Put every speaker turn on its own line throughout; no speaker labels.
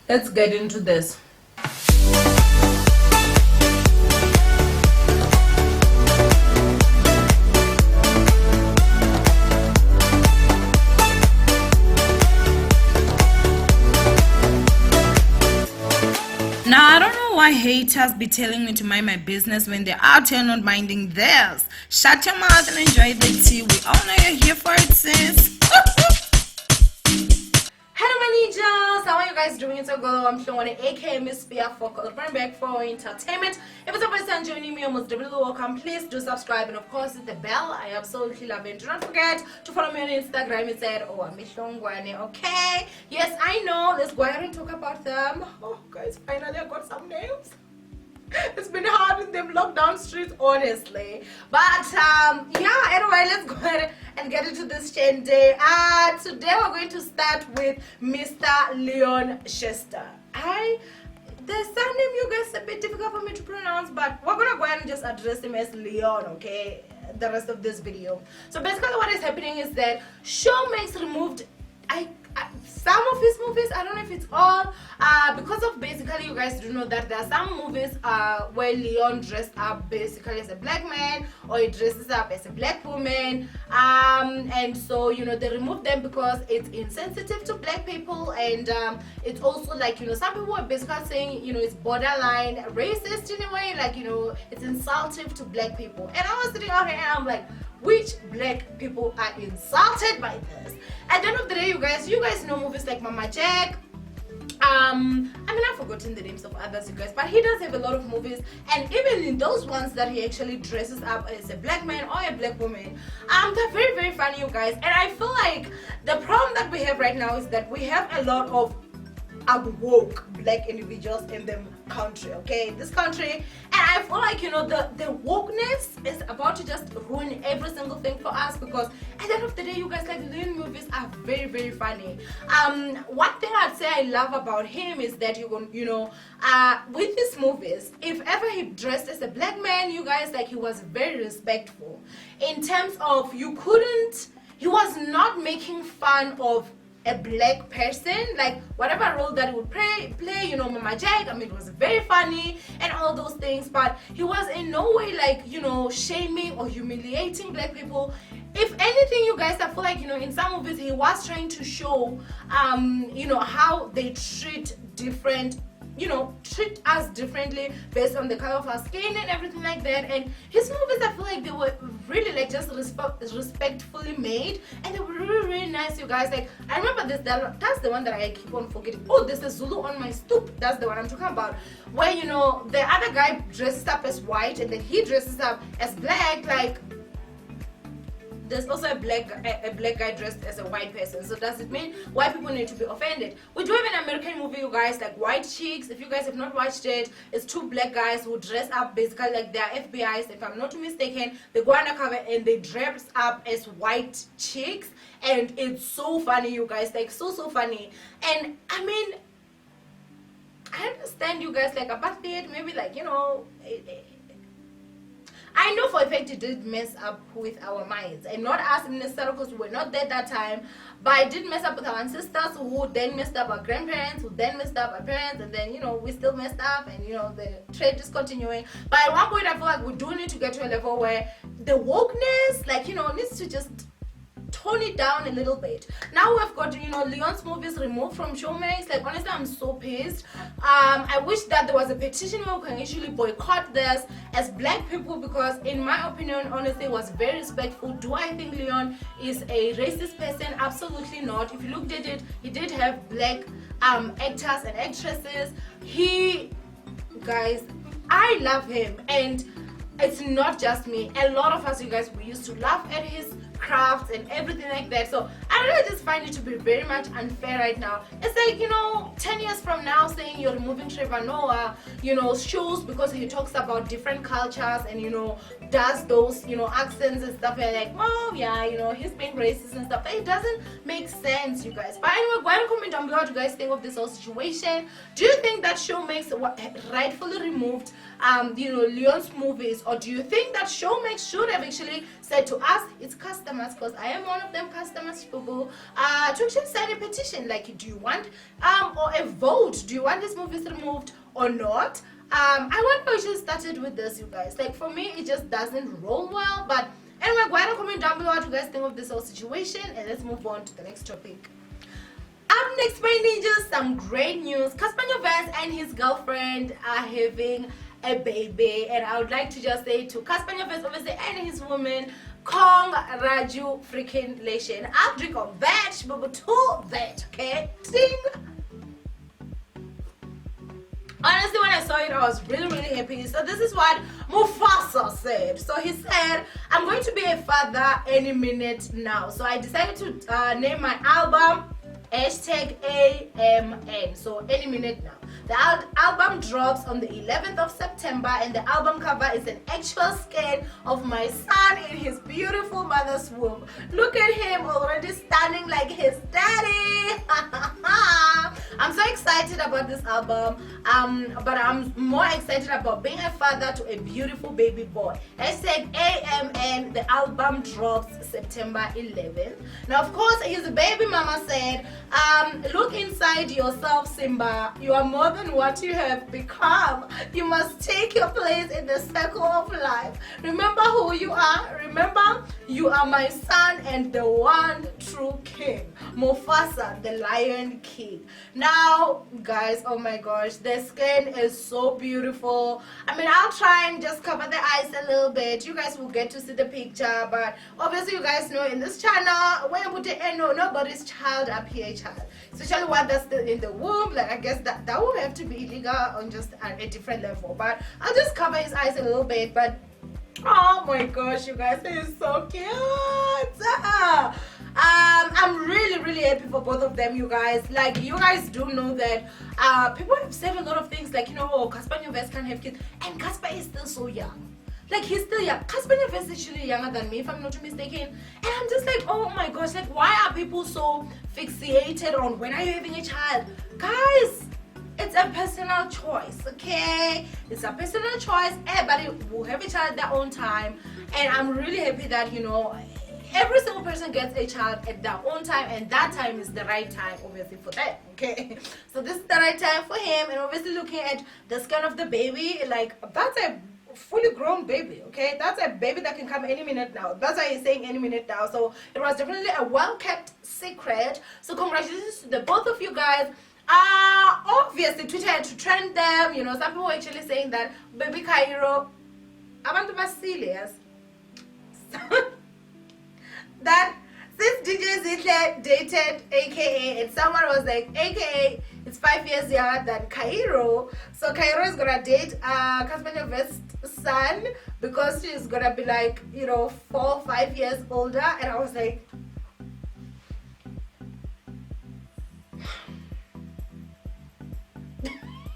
Let's get into this. Now, I don't know why haters be telling me to mind my business when they're out here not minding theirs. Shut your mouth and enjoy the tea. We all know you're here for it, sis. Hello, my ninjas. How are you guys doing? It's a girl. I'm showing an aka Miss Fear for run back for entertainment. If it's the first time joining me, almost double welcome. Please do subscribe and of course hit the bell. I absolutely love it. Do not forget to follow me on Instagram. It's at okay? Yes, I know. Let's go ahead and talk about them. Oh, guys, finally I got some names. It's been hard in them lockdown streets, honestly. But yeah, anyway, let's go ahead and get into this chain day. Today we're going to start with Mr. Leon Schuster. The surname, you guys, a bit difficult for me to pronounce, but we're gonna go ahead and just address him as Leon, okay? The rest of this video. So basically, what is happening is that Showmax removed some of his movies. I don't know if it's all, because of basically, you guys do know that there are some movies where Leon dressed up basically as a black man or he dresses up as a black woman, and so they removed them because it's insensitive to black people, and it's also like some people are basically saying it's borderline racist in a way, like it's insultive to black people. And I was sitting out here and I'm like, which black people are insulted by this? At the end of the day, you guys know movies like Mama Jack. I've forgotten the names of others, you guys, but he does have a lot of movies, and even in those ones that he actually dresses up as a black man or a black woman, they're very, very funny, you guys. And I feel like the problem that we have right now is that we have a lot of woke black individuals in the country, okay, this country, and I feel like the wokeness is about to just ruin every single thing for us, because at the end of the day, you guys, like, Leon movies are very, very funny. One thing I'd say I love about him is that with his movies, if ever he dressed as a black man, you guys, like, he was very respectful in terms of he was not making fun of a black person, like whatever role that he would play, Mama Jack, it was very funny and all those things, but he was in no way like, shaming or humiliating black people. If anything, you guys, I feel like, in some movies he was trying to show, how they treat us differently based on the color of our skin and everything like that. And his movies, I feel like they were really like just respectfully made, and they were really, really nice, you guys. Like, I remember that's the one that I keep on forgetting. Oh, there's a Zulu on my stoop. That's the one I'm talking about, where the other guy dresses up as white and then he dresses up as black. Like, there's also a black guy dressed as a white person. So does it mean white people need to be offended? We do have an American movie, you guys, like White Chicks. If you guys have not watched it, it's two black guys who dress up basically like they're FBI's, if I'm not mistaken. They go undercover and they dress up as white chicks, and it's so funny, you guys, like so funny. And I understand, you guys, like apartheid, maybe like I know for a fact it did mess up with our minds, and not us necessarily because we were not there that time, but it did mess up with our ancestors, who then messed up our grandparents, who then messed up our parents, and then we still messed up, and the trade is continuing. But at one point I feel like we do need to get to a level where the wokeness, like, needs to just tone it down a little bit. Now we've got Leon's movies removed from Showmax. Like, honestly, I'm so pissed. I wish that there was a petition where we can actually boycott this as black people, because in my opinion, honestly, it was very respectful. Do I think Leon is a racist person? Absolutely not. If you looked at it, he did have black actors and actresses. Guys, I love him, and it's not just me. A lot of us, you guys, we used to laugh at his crafts and everything like that. So I really just find it to be very much unfair right now. It's like 10 years from now saying you're removing Trevor Noah shows because he talks about different cultures and does those accents and stuff, and like, oh yeah, he's being racist and stuff. It doesn't make sense, you guys. But anyway, go ahead and comment down below what you guys think of this whole situation. Do you think that Showmax rightfully removed Leon's movies, or do you think that Showmax should have actually said to us, its customers, because I am one of them customers, boo, to actually sign a petition. Like, do you want or a vote? Do you want these movies removed or not? I want to actually started with this, you guys. Like, for me, it just doesn't roll well. But anyway, go ahead and comment down below what you guys think of this whole situation, and let's move on to the next topic. Up next, my ninjas, some great news. Cassper Nyovest and his girlfriend are having a baby, and I would like to just say to Cassper Nyovest, obviously, and his woman, Kong Raju freaking Lation. I'll drink on that, but to that, okay? Ding! Honestly, when I saw it, I was really happy. So this is what Mufasa said. So he said, I'm going to be a father any minute now. So I decided to name my album #AMN. So any minute now. The album drops on the 11th of September, and the album cover is an actual scan of my son in his beautiful mother's womb. Look at him already standing like his daddy. I'm so excited about this album, but I'm more excited about being a father to a beautiful baby boy. #AMN. The album drops September 11th. Now, of course, his baby mama said, look inside yourself, Simba. You are more than what you have become. You must take your place in the circle of life. Remember who you are. Remember, you are my son and the one true king, Mufasa, the Lion King. Now, guys, oh my gosh, the skin is so beautiful. I mean, I'll try and just cover the eyes a little bit. You guys will get to see the picture, but obviously, you guys know in this channel, when I put the no, nobody's child up here, child. Especially one that's still in the womb. Like, I guess that will have to be illegal on just a different level. But I'll just cover his eyes a little bit. But oh my gosh, you guys, he is so cute. I'm really happy for both of them, you guys. Like, you guys do know that people have said a lot of things like, you know, oh, Cassper Nyovest can't have kids, and Cassper is still so young. Like, he's still young. Cassper Nyovest is actually younger than me, if I'm not mistaken. And I'm just like, oh my gosh, like, why are people so fixated on when are you having a child? Guys, it's a personal choice, okay? It's a personal choice. Everybody will have a child at their own time. And I'm really happy that, you know, every single person gets a child at their own time, and that time is the right time, obviously, for them, okay? So this is the right time for him, and obviously looking at the skin of the baby, like, that's a fully grown baby, okay? That's a baby that can come any minute now. That's why he's saying any minute now. So it was definitely a well-kept secret. So congratulations to the both of you guys. Obviously Twitter had to trend them. You know, some people were actually saying that baby Cairo, abantu basilias. That since DJ Zitle dated AKA, and someone was like, AKA, it's 5 years younger than Cairo. So Cairo is gonna date Cassper Nyovest's son because she's gonna be like, you know, 4 or 5 years older. And I was like,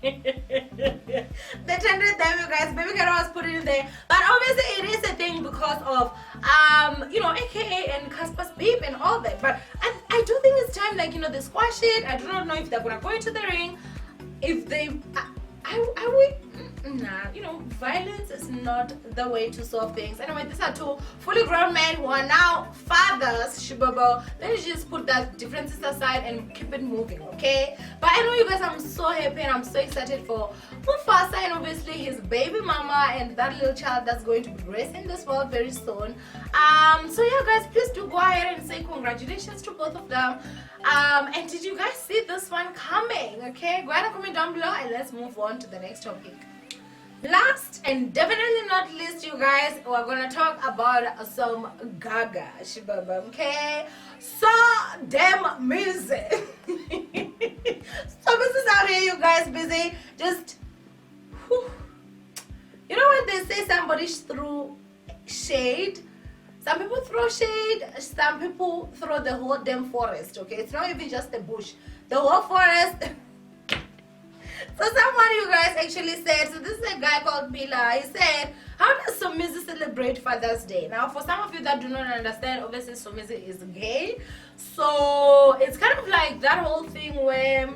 they trended them, you guys. Baby Cairo was put in there, but obviously it is a thing because of you know, AKA and Cassper's beef and all that. But I do think it's time, like, you know, they squash it. I do not know if they're gonna go into the ring. If they I would, nah, you know, violence is not the way to solve things. Anyway, these are two fully grown men who are now fathers, Shibobo. Let's just put that differences aside and keep it moving, okay? But I know you guys, I'm so happy and I'm so excited for Mufasa and obviously his baby mama and that little child that's going to be gracing this world very soon. So yeah, guys, please do go ahead and say congratulations to both of them. And did you guys see this one coming? Okay, go ahead and comment down below and let's move on to the next topic. Last and definitely not least, you guys, we're gonna talk about some Gaga Shibaba, okay? So damn music. So this is out here, you guys, busy just whew. You know when they say somebody threw shade? Some people throw shade, some people throw the whole damn forest, okay? It's not even just the bush, the whole forest. So someone, you guys, actually said, so this is a guy called Bila, he said, how does Somizi celebrate Father's Day? Now, for some of you that do not understand, obviously Somizi is gay. So it's kind of like that whole thing where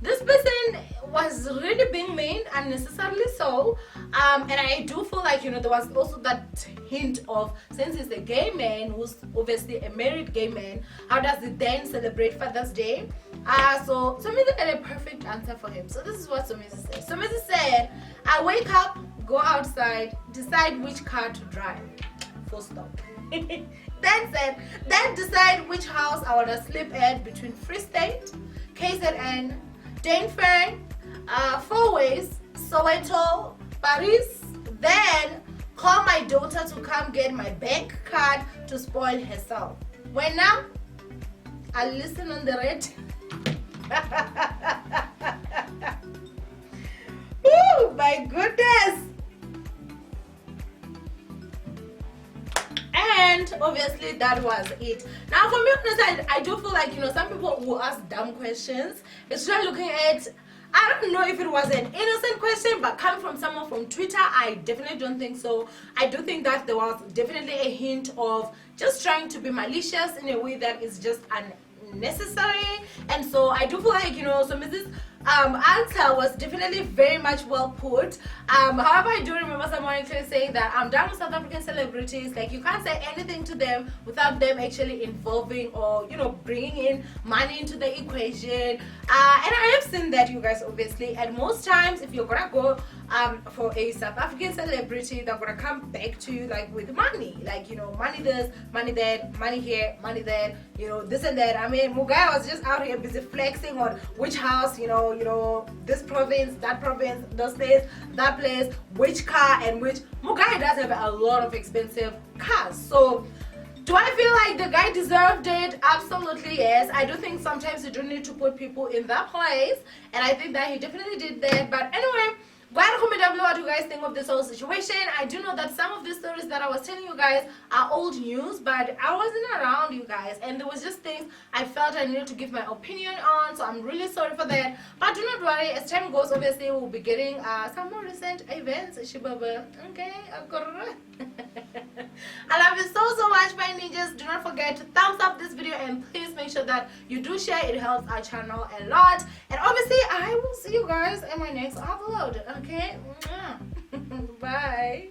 this person was really being mean, unnecessarily so. And I do feel like, there was also that hint of, since he's a gay man who's obviously a married gay man, how does he then celebrate Father's Day? So Somizi had a perfect answer for him. So this is what Somizi said. Somizi said, I wake up, go outside, decide which car to drive. Full stop. Then decide which house I want to sleep at between Free State, KZN, Dainfern, Four Ways, Soweto, Paris. Then call my daughter to come get my bank card to spoil herself. When now, I listen on the radio. Oh my goodness. And obviously that was it. Now for me, I do feel like, some people will ask dumb questions. It's just looking at, I don't know if it was an innocent question, but coming from someone from Twitter, I definitely don't think so. I do think that there was definitely a hint of just trying to be malicious in a way that is just unnecessary. And so I do feel like, Somizi's answer was definitely very much well put. However, I do remember someone actually saying that I'm done with South African celebrities. Like, you can't say anything to them without them actually involving or bringing in money into the equation. And I have seen that, you guys, obviously. And most times, if you're gonna go for a South African celebrity, they're gonna come back to you like with money, like money this, money that, money here, money there, this and that. I mean, Mugai was just out here busy flexing on which house, this province, that province, this place, that place, which car, and which. Mugai does have a lot of expensive cars. So do I feel like the guy deserved it? Absolutely yes. I do think sometimes you do need to put people in that place, and I think that he definitely did that. But anyway, go ahead and comment down below what you guys think of this whole situation. I do know that some of the stories that I was telling you guys are old news, but I wasn't around, you guys, and there was just things I felt I needed to give my opinion on, so I'm really sorry for that. But do not worry, as time goes, obviously we'll be getting some more recent events. Shibaba, okay, I love you so much, my ninjas. Do not forget to thumbs up this video, and please make sure that you do share. It helps our channel a lot. And obviously I will see you guys in my next upload. Okay, bye.